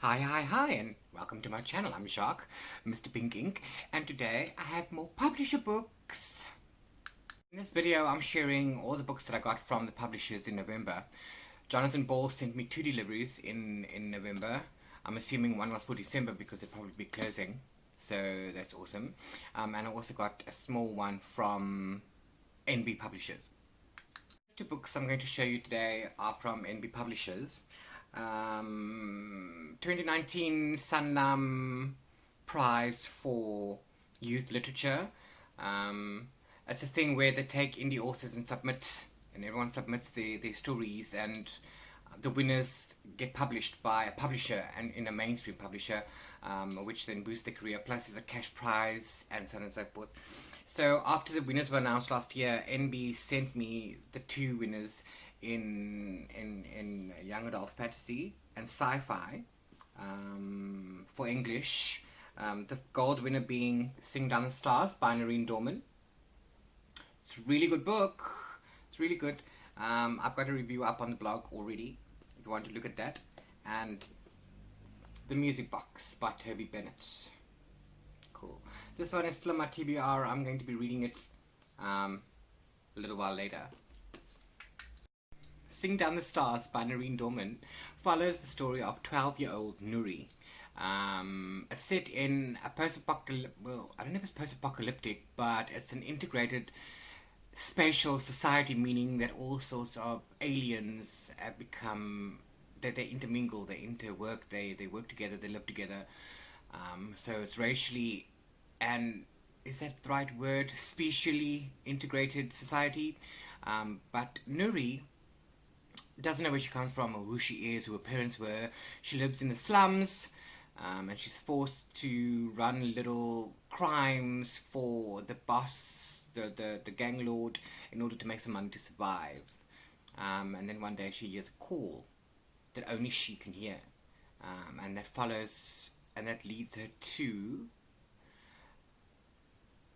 Hi, and welcome to my channel. I'm Jacques, Mr. Pink Ink, and today I have more publisher books. In this video, I'm sharing all the books that I got from the publishers in November. Jonathan Ball sent me 2 deliveries in November. I'm assuming one was for December because they'll probably be closing, so that's awesome. And I also got a small one from NB Publishers. The 2 books I'm going to show you today are from NB Publishers. 2019 Sanlam Prize for Youth Literature. It's a thing where they take indie authors and submit, and everyone submits their stories, and the winners get published by a publisher, and in a mainstream publisher, which then boosts their career. Plus, there's a cash prize and so on and so forth. So after the winners were announced last year, NB sent me the 2 winners in young adult fantasy and sci-fi for English. The gold winner being Sing Down the Stars by Noreen Dorman. It's a really good book. It's really good. I've got a review up on the blog already if you want to look at that. And The Music Box by Toby Bennett. Cool. This one is still on my TBR. I'm going to be reading it a little while later. Sing Down the Stars by Noreen Dorman follows the story of 12-year-old Nuri. It's set in a post-apocalyptic, well, I don't know if it's post-apocalyptic, but it's an integrated spatial society, meaning that all sorts of aliens have become, that they intermingle, they interwork, they work together, they live together. So it's racially, and is that the right word, spatially integrated society. But Nuri doesn't know where she comes from or who she is, who her parents were. She lives in the slums, and she's forced to run little crimes for the boss, the gang lord, in order to make some money to survive. And then one day she hears a call that only she can hear, and that follows, and that leads her to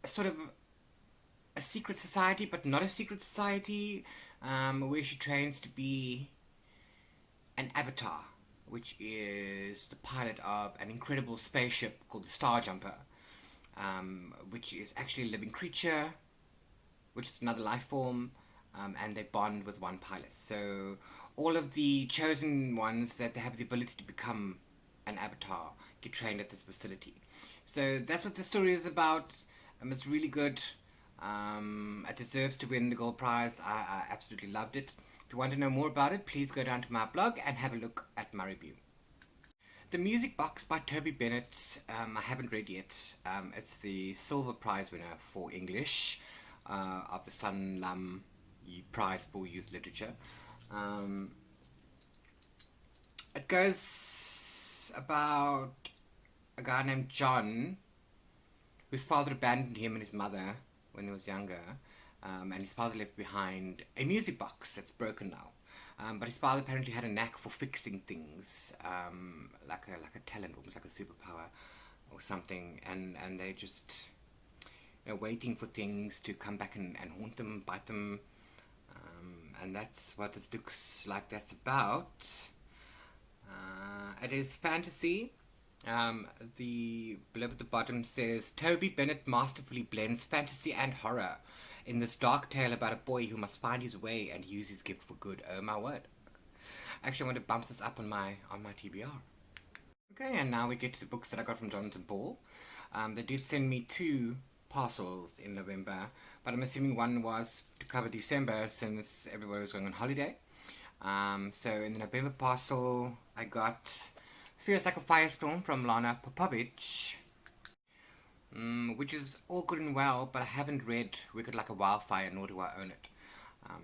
a sort of a secret society, but not a secret society, where she trains to be an avatar, which is the pilot of an incredible spaceship called the Starjumper, which is actually a living creature, which is another life form, and they bond with one pilot. So all of the chosen ones that they have the ability to become an avatar get trained at this facility. So that's what the story is about. It's really good. It deserves to win the gold prize. I absolutely loved it. If you want to know more about it, please go down to my blog and have a look at my review. The Music Box by Toby Bennett, I haven't read yet. It's the silver prize winner for English of the Sanlam Prize for Youth Literature. It goes about a guy named John, whose father abandoned him and his mother when he was younger, and his father left behind a music box that's broken now. But his father apparently had a knack for fixing things, like a talent, almost like a superpower or something, and they just, waiting for things to come back and haunt them, bite them, and that's what this looks like. That's about. It is fantasy. The blurb at the bottom says, Toby Bennett masterfully blends fantasy and horror in this dark tale about a boy who must find his way and use his gift for good. Oh my word. Actually, I want to bump this up on my TBR. Okay, and now we get to the books that I got from Jonathan Ball. They did send me 2 parcels in November, but I'm assuming one was to cover December since everybody was going on holiday. So in the November parcel, I got Feels Like a Firestorm from Lana Popovich, which is all good and well, but I haven't read Wicked Like a Wildfire, nor do I own it.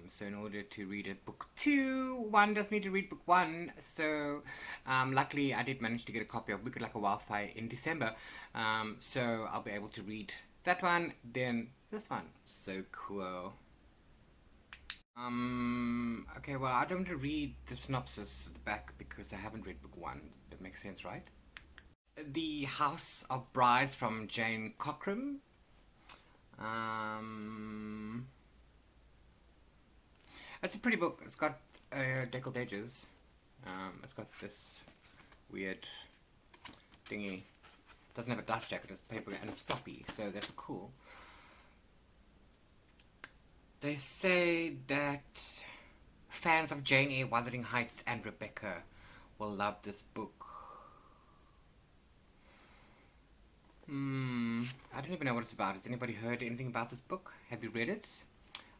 So in order to read it, book 2, one does need to read book 1. So luckily I did manage to get a copy of Wicked Like a Wildfire in December. So I'll be able to read that one, then this one. So cool. Okay, well, I don't want to read the synopsis at the back because I haven't read book 1. That makes sense, right? The House of Brides from Jane Cockram. It's a pretty book. It's got deckled edges. It's got this weird thingy. Doesn't have a dust jacket, it's paper and it's floppy, so that's cool. They say that fans of Jane Eyre, Wuthering Heights and Rebecca will love this book. I don't even know what it's about. Has anybody heard anything about this book? Have you read it?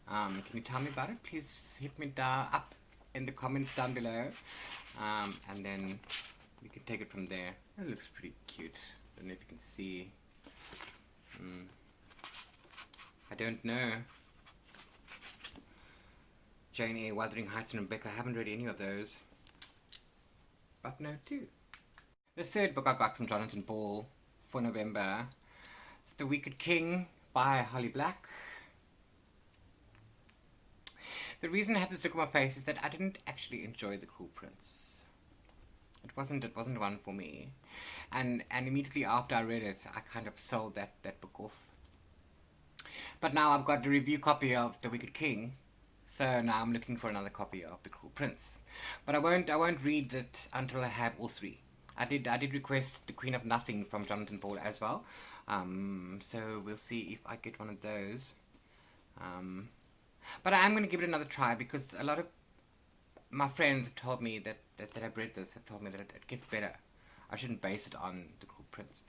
Can you tell me about it? Please hit me up in the comments down below, and then we can take it from there. It looks pretty cute. I don't know if you can see. I don't know. Jane Eyre, Wuthering Heights and Rebecca. I haven't read any of those, but no too. The third book I got from Jonathan Ball for November. It's The Wicked King by Holly Black. The reason I had this look on my face is that I didn't actually enjoy The Cruel Prince. It wasn't one for me. And immediately after I read it, I kind of sold that book off. But now I've got the review copy of The Wicked King, so now I'm looking for another copy of The Cruel Prince. But I won't read it until I have all three. I did request The Queen of Nothing from Jonathan Ball as well. So we'll see if I get one of those. But I am going to give it another try, because a lot of my friends have told me that I've read this, have told me that it gets better. I shouldn't base it on The Cruel Prince.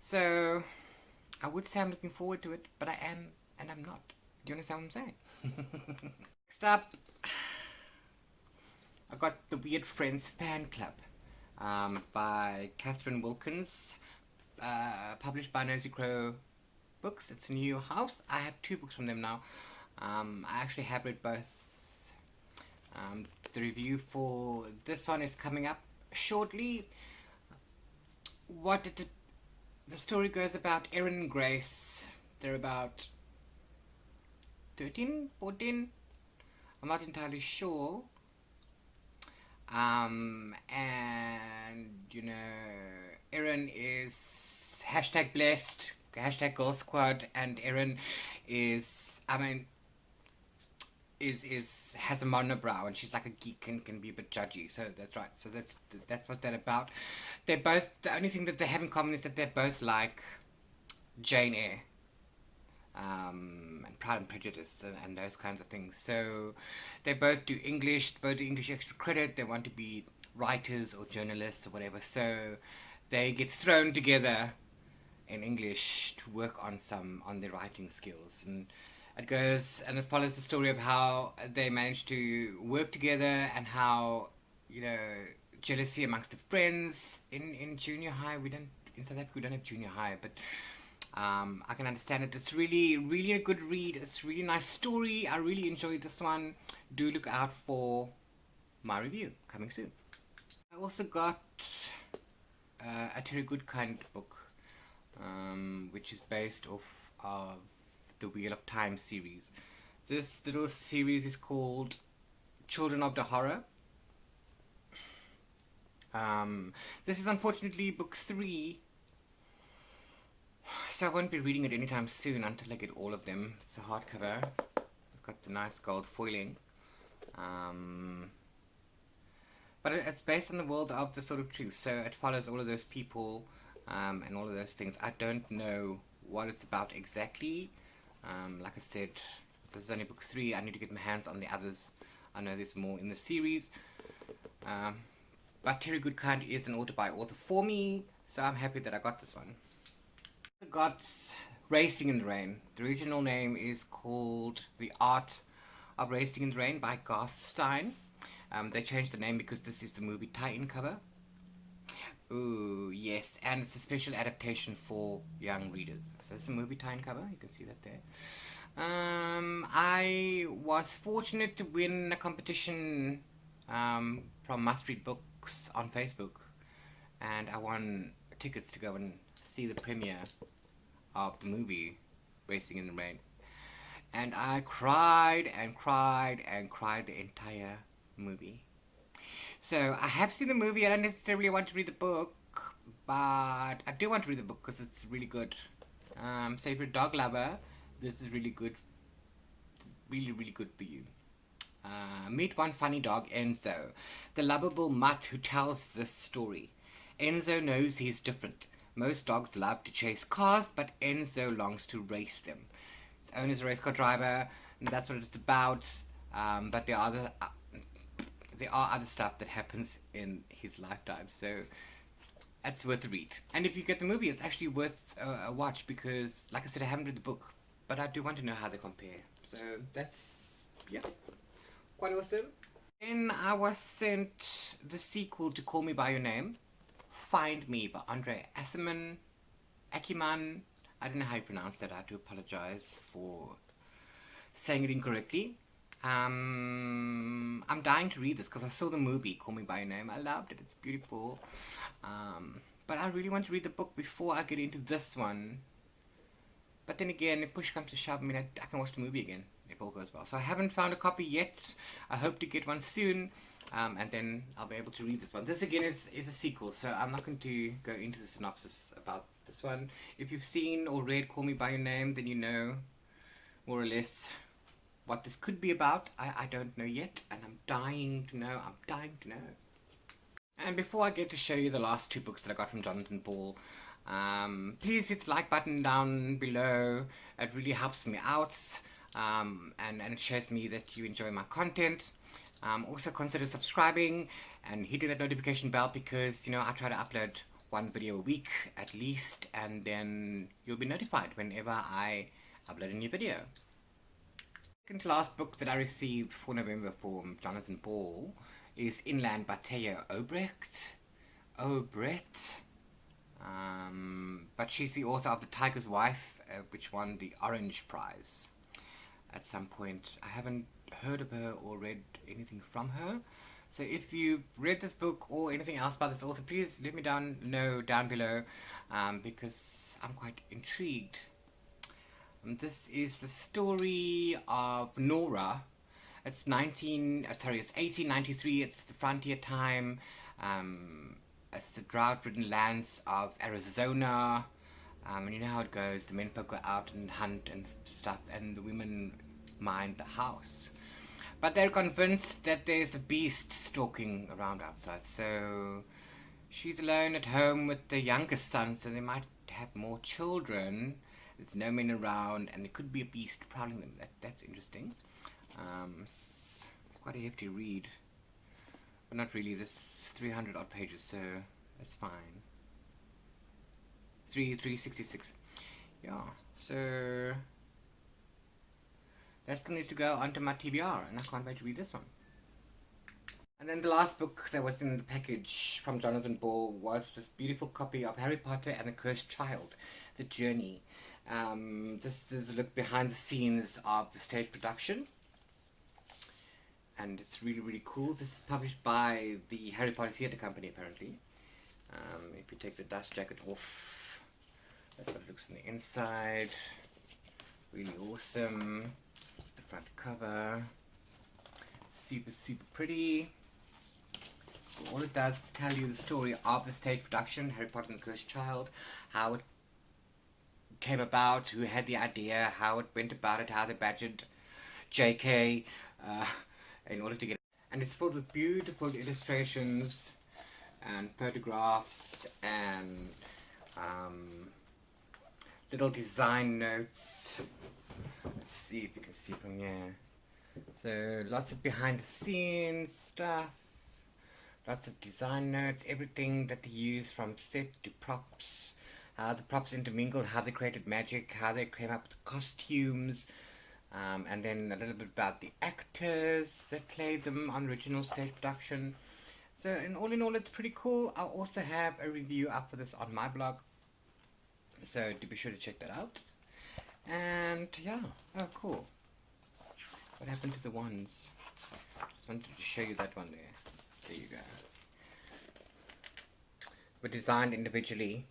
So I would say I'm looking forward to it, but I am and I'm not. Do you understand what I'm saying? Next up, I got The Weird Friends Fan Club by Catherine Wilkins, published by Nosy Crow Books. It's a new house. I have 2 books from them now. I actually have read both. The review for this one is coming up shortly. The story goes about Erin and Grace. They're about 13, 14. I'm not entirely sure. And you know, Erin is #blessed, #girl squad, and Erin is, has a monobrow, and she's like a geek and can be a bit judgy. So that's right. So that's what they're about. They're both, the only thing that they have in common is that they're both like Jane Eyre, and Pride and Prejudice and those kinds of things. So they both do English extra credit. They want to be writers or journalists or whatever. So they get thrown together in English to work on their writing skills, and it follows the story of how they managed to work together, and how, you know, jealousy amongst the friends in junior high. In South Africa we don't have junior high, but I can understand it. It's really, really a good read. It's a really nice story. I really enjoyed this one. Do look out for my review coming soon. I also got a Terry Goodkind book, which is based off of the Wheel of Time series. This little series is called Children of the Horror. This is unfortunately book 3, so I won't be reading it anytime soon until I get all of them. It's a hardcover. I've got the nice gold foiling. But it's based on the world of The Sword of Truth, so it follows all of those people, and all of those things. I don't know what it's about exactly. Like I said, this is only book 3. I need to get my hands on the others. I know there's more in the series. But Terry Goodkind is an author by author for me, so I'm happy that I got this one. I got Racing in the Rain. The original name is called The Art of Racing in the Rain by Garth Stein. They changed the name because this is the movie tie-in cover. Ooh, yes, and it's a special adaptation for young readers. So it's a movie tie-in cover, you can see that there. I was fortunate to win a competition from Must Read Books on Facebook, and I won tickets to go and see the premiere of the movie Racing in the Rain. And I cried and cried and cried the entire movie. So I have seen the movie. I don't necessarily want to read the book, but I do want to read the book because it's really good. So if you're a dog lover, this is really good. Really, really good for you. Meet one funny dog, Enzo, the lovable mutt who tells this story. Enzo knows he's different. Most dogs love to chase cars, but Enzo longs to race them. His owner's a race car driver, and that's what it's about. But there are other stuff that happens in his lifetime, so that's worth a read. And if you get the movie, it's actually worth a watch because, like I said, I haven't read the book, but I do want to know how they compare. So that's, yeah, quite awesome. Then I was sent the sequel to Call Me By Your Name, Find Me by Andre Akiman. I don't know how you pronounce that. I do apologize for saying it incorrectly. I'm dying to read this because I saw the movie Call Me By Your Name. I loved it. It's beautiful. But I really want to read the book before I get into this one. But then again, if push comes to shove, I mean, I can watch the movie again if all goes well. So I haven't found a copy yet. I hope to get one soon. And then I'll be able to read this one. This again is a sequel, so I'm not going to go into the synopsis about this one. If you've seen or read Call Me By Your Name, then you know more or less what this could be about. I don't know yet, and I'm dying to know. And before I get to show you the last two books that I got from Jonathan Ball, please hit the like button down below. It really helps me out, and it shows me that you enjoy my content. Also consider subscribing and hitting that notification bell because, you know, I try to upload one video a week at least, and then you'll be notified whenever I upload a new video. Second to last book that I received for November from Jonathan Ball is Inland by Taya Obrecht. But she's the author of The Tiger's Wife, which won the Orange Prize at some point. I haven't heard of her or read anything from her. So if you've read this book or anything else by this author, please let me know down below, because I'm quite intrigued. This is the story of Nora. It's 1893. It's the frontier time. It's the drought-ridden lands of Arizona. And you know how it goes. The men folk go out and hunt and stuff, and the women mind the house. But they're convinced that there's a beast stalking around outside. So she's alone at home with the youngest son, so they might have more children. There's no men around, and there could be a beast prowling them. That's interesting. It's quite a hefty read. But not really. This 300 odd pages, so that's fine. 366. Yeah, so that still needs to go onto my TBR, and I can't wait to read this one. And then the last book that was in the package from Jonathan Ball was this beautiful copy of Harry Potter and the Cursed Child, The Journey. This is a look behind the scenes of the stage production, and it's really, really cool. This is published by the Harry Potter Theatre Company, apparently. If you take the dust jacket off, that's what it looks on the inside. Really awesome. The front cover, super, super pretty. All it does is tell you the story of the stage production, Harry Potter and the Cursed Child, how it came about, who had the idea, how it went about it, how they badgered JK in order to get it. And it's filled with beautiful illustrations and photographs and little design notes. Let's see if you can see from here. So lots of behind the scenes stuff, lots of design notes, everything that they use from set to props, how the props intermingled, how they created magic, how they came up with costumes, and then a little bit about the actors that played them on original stage production. So in all, it's pretty cool. I'll also have a review up for this on my blog, so do be sure to check that out. And yeah, oh cool. What happened to the ones? Just wanted to show you that one there. There you go. Were designed individually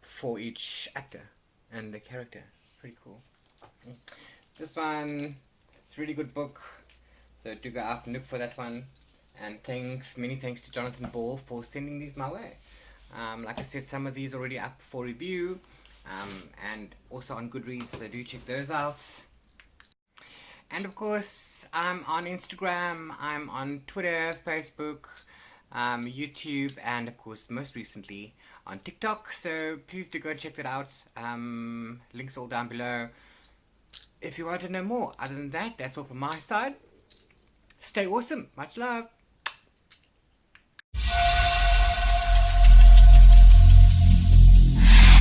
for each actor and the character. Pretty cool. This one, it's a really good book. So do go out and look for that one. And many thanks to Jonathan Ball for sending these my way. Like I said, some of these are already up for review, and also on Goodreads, so do check those out. And of course, I'm on Instagram, I'm on Twitter, Facebook, YouTube, and of course, most recently on TikTok. So please do go check that out. Links all down below if you want to know more. Other than that, that's all from my side. Stay awesome. Much love.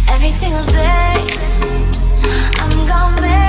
Every single day, I'm gonna